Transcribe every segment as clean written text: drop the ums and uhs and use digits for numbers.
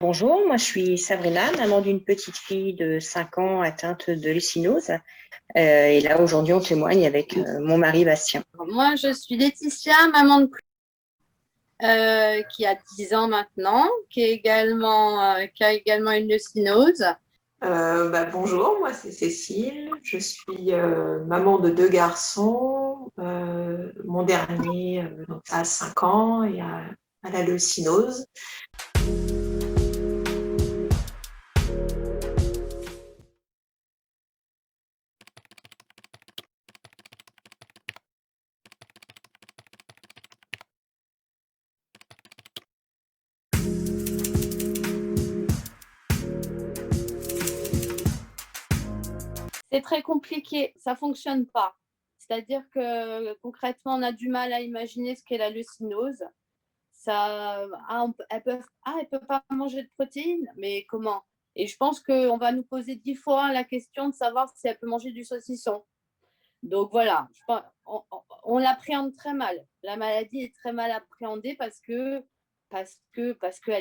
Bonjour, moi je suis Sabrina, maman d'une petite fille de 5 ans atteinte de leucinose. Et là aujourd'hui on témoigne avec mon mari Bastien. Moi, je suis Laetitia, maman de qui a 10 ans maintenant, qui a également une leucinose. Bonjour, moi c'est Cécile, je suis maman de deux garçons. Mon dernier a 5 ans et a la leucinose. C'est très compliqué, ça fonctionne pas. C'est-à-dire que concrètement, on a du mal à imaginer ce qu'est la leucinose. Elle peut pas manger de protéines, mais comment? Et je pense qu'on va nous poser 10 fois la question de savoir si elle peut manger du saucisson. Donc voilà, on l'appréhende très mal. La maladie est très mal appréhendée parce qu'elle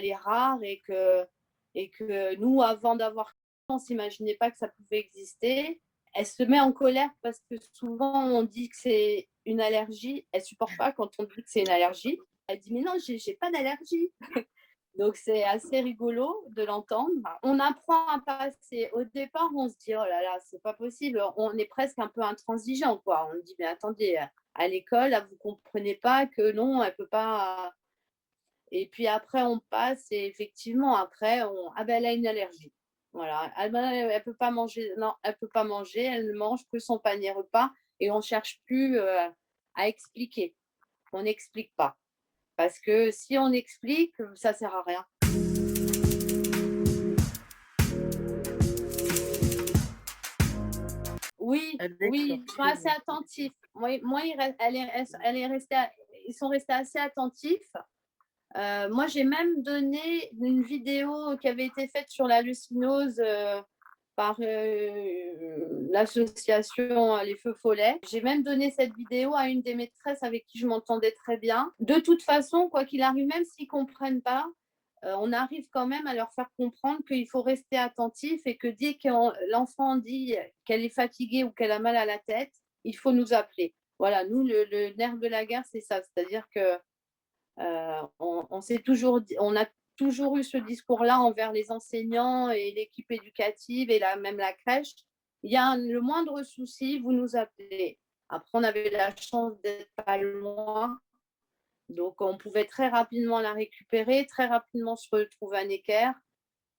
est rare et que nous, avant d'avoir, on ne s'imaginait pas que ça pouvait exister. Elle se met en colère parce que souvent on dit que c'est une allergie. Elle ne supporte pas quand on dit que c'est une allergie. Elle dit mais non, j'ai pas d'allergie. Donc, c'est assez rigolo de l'entendre. On apprend à passer. Au départ, on se dit, oh là là, c'est pas possible. On est presque un peu intransigeant, quoi. On dit, mais attendez, à l'école, vous comprenez pas que non, elle peut pas. Et puis après, on passe et effectivement, après, ah ben, elle a une allergie. Voilà. Elle peut pas manger. Non, elle peut pas manger. Elle ne mange que son panier repas et on cherche plus à expliquer. On n'explique pas. Parce que si on explique, ça sert à rien. Oui, oui, ils sont assez attentifs. Moi ils sont restés assez attentifs. Moi, j'ai même donné une vidéo qui avait été faite sur la leucinose par l'association Les Feux Follets. J'ai même donné cette vidéo à une des maîtresses avec qui je m'entendais très bien. De toute façon, quoi qu'il arrive, même s'ils ne comprennent pas, on arrive quand même à leur faire comprendre qu'il faut rester attentif et que dès que l'enfant dit qu'elle est fatiguée ou qu'elle a mal à la tête, il faut nous appeler. Voilà, nous, le nerf de la guerre, c'est ça. C'est-à-dire que on a toujours eu ce discours-là envers les enseignants et l'équipe éducative et même la crèche. Il y a le moindre souci, vous nous appelez. Après, on avait la chance d'être pas loin. Donc, on pouvait très rapidement la récupérer, très rapidement se retrouver à Necker.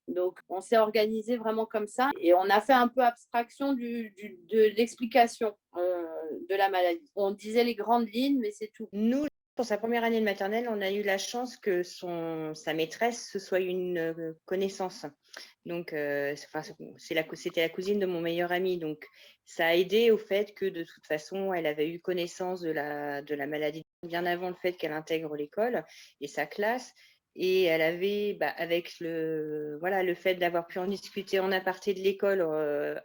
Donc, on s'est organisé vraiment comme ça et on a fait un peu abstraction de l'explication de la maladie. On disait les grandes lignes, mais c'est tout. Nous, pour sa première année de maternelle, on a eu la chance que sa maîtresse, ce soit une connaissance. Donc, c'était la cousine de mon meilleur ami. Donc, ça a aidé au fait que de toute façon, elle avait eu connaissance de la maladie bien avant le fait qu'elle intègre l'école et sa classe. Et elle avait, avec le fait d'avoir pu en discuter en aparté de l'école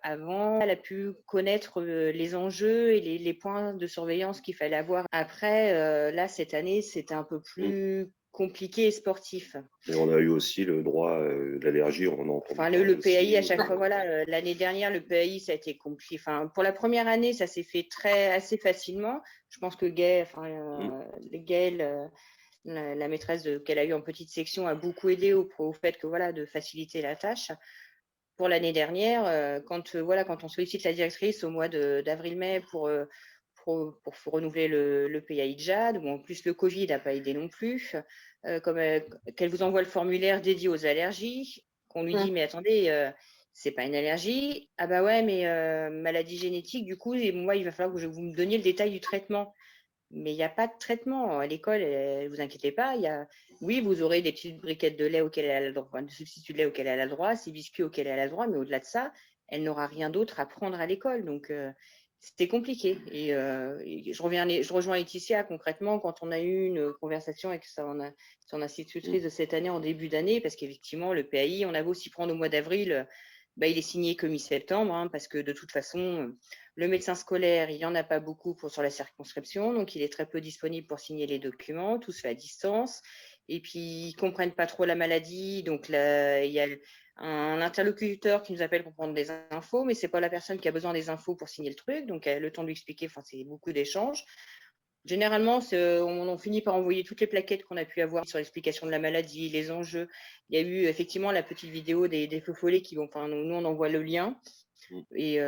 avant, elle a pu connaître les enjeux et les points de surveillance qu'il fallait avoir. Après, là, cette année, c'était un peu plus compliqué et sportif. Et on a eu aussi le droit de l'allergie. Le PAI à chaque fois, voilà. L'année dernière, le PAI, ça a été compliqué. Enfin, pour la première année, ça s'est fait assez facilement. Je pense que Gaëlle, la maîtresse qu'elle a eue en petite section a beaucoup aidé au fait que de faciliter la tâche. Pour l'année dernière, quand on sollicite la directrice au mois d'avril-mai pour renouveler le PAI de Jade, en plus le Covid n'a pas aidé non plus, qu'elle vous envoie le formulaire dédié aux allergies, qu'on lui dit mais attendez, c'est pas une allergie, ah bah ouais mais maladie génétique du coup et moi il va falloir que vous me donniez le détail du traitement. Mais il n'y a pas de traitement. À l'école, ne vous inquiétez pas. Oui, vous aurez des petites briquettes de lait auxquelles elle a le droit, de substituts de lait auxquels elle a le droit, ces biscuits auxquels elle a le droit, mais au-delà de ça, elle n'aura rien d'autre à prendre à l'école. Donc, c'était compliqué. Et je rejoins Laetitia concrètement quand on a eu une conversation avec son institutrice de cette année en début d'année, parce qu'effectivement, le PAI, on avait aussi prendre au mois d'avril. Il est signé que mi-septembre, parce que de toute façon, le médecin scolaire, il n'y en a pas beaucoup sur la circonscription, donc il est très peu disponible pour signer les documents, tout se fait à distance. et puis ils ne comprennent pas trop la maladie. Donc là, il y a un interlocuteur qui nous appelle pour prendre des infos, mais ce n'est pas la personne qui a besoin des infos pour signer le truc. Donc le temps de lui expliquer, enfin, c'est beaucoup d'échanges. Généralement, on finit par envoyer toutes les plaquettes qu'on a pu avoir sur l'explication de la maladie, les enjeux. Il y a eu effectivement la petite vidéo des feux follets qui vont, enfin, nous on envoie le lien. Et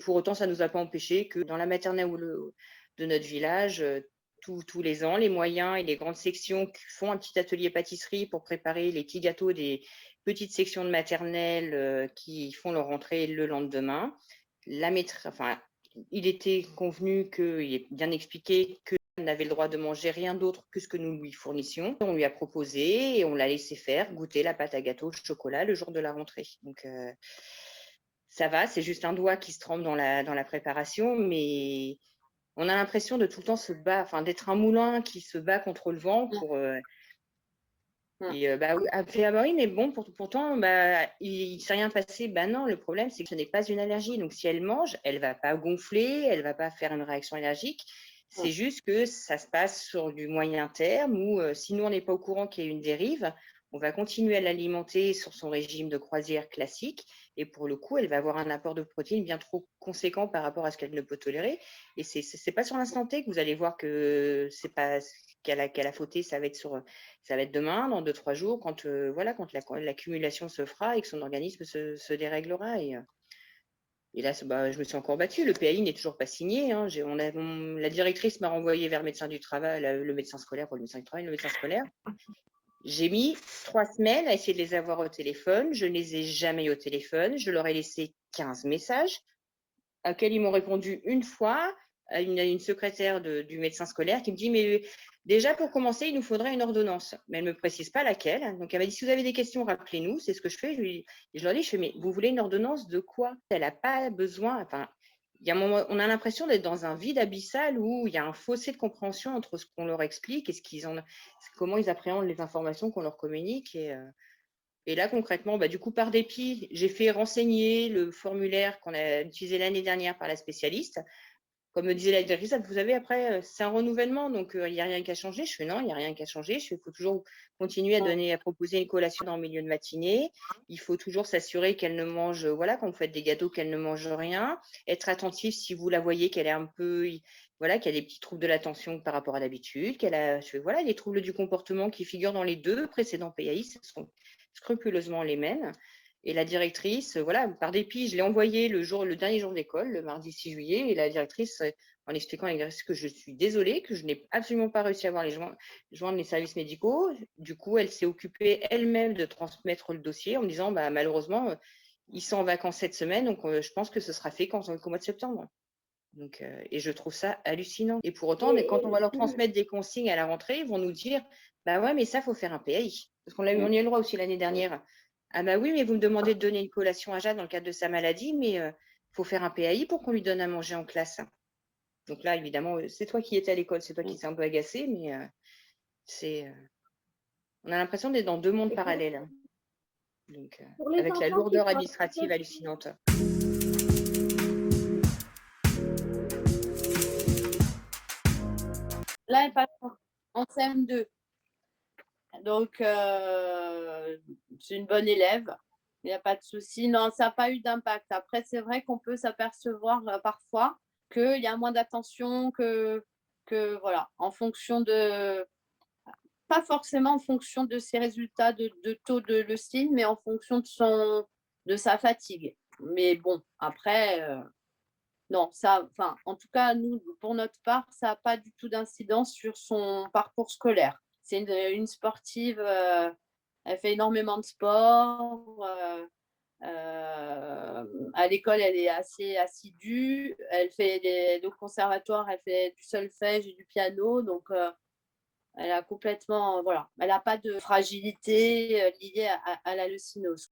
pour autant, ça ne nous a pas empêché que dans la maternelle de notre village, tous les ans, les moyens et les grandes sections font un petit atelier pâtisserie pour préparer les petits gâteaux des petites sections de maternelle qui font leur rentrée le lendemain. Il était convenu qu'il est bien expliqué qu'elle n'avait le droit de manger rien d'autre que ce que nous lui fournissions. On lui a proposé et on l'a laissé faire goûter la pâte à gâteau au chocolat le jour de la rentrée. Donc, ça va, c'est juste un doigt qui se trempe dans la préparation, mais on a l'impression de tout le temps se battre, enfin d'être un moulin qui se bat contre le vent pour. Oui, mais bon, pourtant, il ne s'est rien passé. Non, le problème, c'est que ce n'est pas une allergie. Donc, si elle mange, elle ne va pas gonfler, elle ne va pas faire une réaction allergique. C'est juste que ça se passe sur du moyen terme où, si nous, on n'est pas au courant qu'il y a une dérive, on va continuer à l'alimenter sur son régime de croisière classique. Et pour le coup, elle va avoir un apport de protéines bien trop conséquent par rapport à ce qu'elle ne peut tolérer. Et ce n'est pas sur l'instant T que vous allez voir que c'est pas qu'elle a fauté, ça va être demain, dans 2-3 jours, quand l'accumulation se fera et que son organisme se déréglera. Et là, je me suis encore battue. Le PAI n'est toujours pas signé. Hein. La directrice m'a renvoyée vers le médecin du travail, le médecin scolaire, pas le médecin du travail, le médecin scolaire. J'ai mis 3 semaines à essayer de les avoir au téléphone. Je ne les ai jamais eu au téléphone. Je leur ai laissé 15 messages, auxquels ils m'ont répondu une fois, à une secrétaire du médecin scolaire qui me dit « Mais déjà, pour commencer, il nous faudrait une ordonnance. » Mais elle ne me précise pas laquelle. Donc, elle m'a dit « Si vous avez des questions, rappelez-nous. » C'est ce que je fais. Je leur dis « Mais vous voulez une ordonnance de quoi ?» Elle n'a pas besoin… Enfin, il y a un moment, on a l'impression d'être dans un vide abyssal où il y a un fossé de compréhension entre ce qu'on leur explique et comment ils appréhendent les informations qu'on leur communique. Et là, concrètement, du coup, par dépit, j'ai fait renseigner le formulaire qu'on a utilisé l'année dernière par la spécialiste. Comme me disait la directrice, vous savez, après, c'est un renouvellement, donc il n'y a rien qu'à changer. Je fais non, il n'y a rien qu'à changer. Il faut toujours continuer à proposer une collation dans le milieu de matinée. Il faut toujours s'assurer qu'elle ne mange, quand vous faites des gâteaux, qu'elle ne mange rien. Être attentif si vous la voyez qu'elle est un peu, qu'elle a des petits troubles de l'attention par rapport à d'habitude, qu'elle a, les troubles du comportement qui figurent dans les 2 précédents PAI, ce sont scrupuleusement les mêmes. Et la directrice, par dépit, je l'ai envoyé le dernier jour d'école, le mardi 6 juillet, et la directrice, en expliquant à la directrice que je suis désolée, que je n'ai absolument pas réussi à joindre les services médicaux. Du coup, elle s'est occupée elle-même de transmettre le dossier en me disant, malheureusement, ils sont en vacances cette semaine, donc je pense que ce sera fait qu'au mois de septembre. Donc, et je trouve ça hallucinant. Et pour autant, quand on va leur transmettre des consignes à la rentrée, ils vont nous dire, ouais, mais ça, il faut faire un PAI. Parce on y a eu le droit aussi l'année dernière. Ah oui, mais vous me demandez de donner une collation à Jade dans le cadre de sa maladie, mais il faut faire un PAI pour qu'on lui donne à manger en classe. Donc là, évidemment, c'est toi qui étais à l'école, c'est toi qui s'est un peu agacé, mais on a l'impression d'être dans 2 mondes parallèles. Donc, avec la lourdeur administrative hallucinante. Là, elle passe en CM2. Donc, c'est une bonne élève. Il n'y a pas de souci. Non, ça n'a pas eu d'impact. Après, c'est vrai qu'on peut s'apercevoir parfois qu'il y a moins d'attention que voilà, en fonction de… Pas forcément en fonction de ses résultats de taux de leucine, mais en fonction de sa fatigue. Mais bon, après… non, en tout cas, nous, pour notre part, ça n'a pas du tout d'incidence sur son parcours scolaire. C'est une sportive, elle fait énormément de sport. À l'école, elle est assez assidue. Elle fait au conservatoire, elle fait du solfège et du piano. Donc, elle a complètement, elle n'a pas de fragilité liée à la leucinose.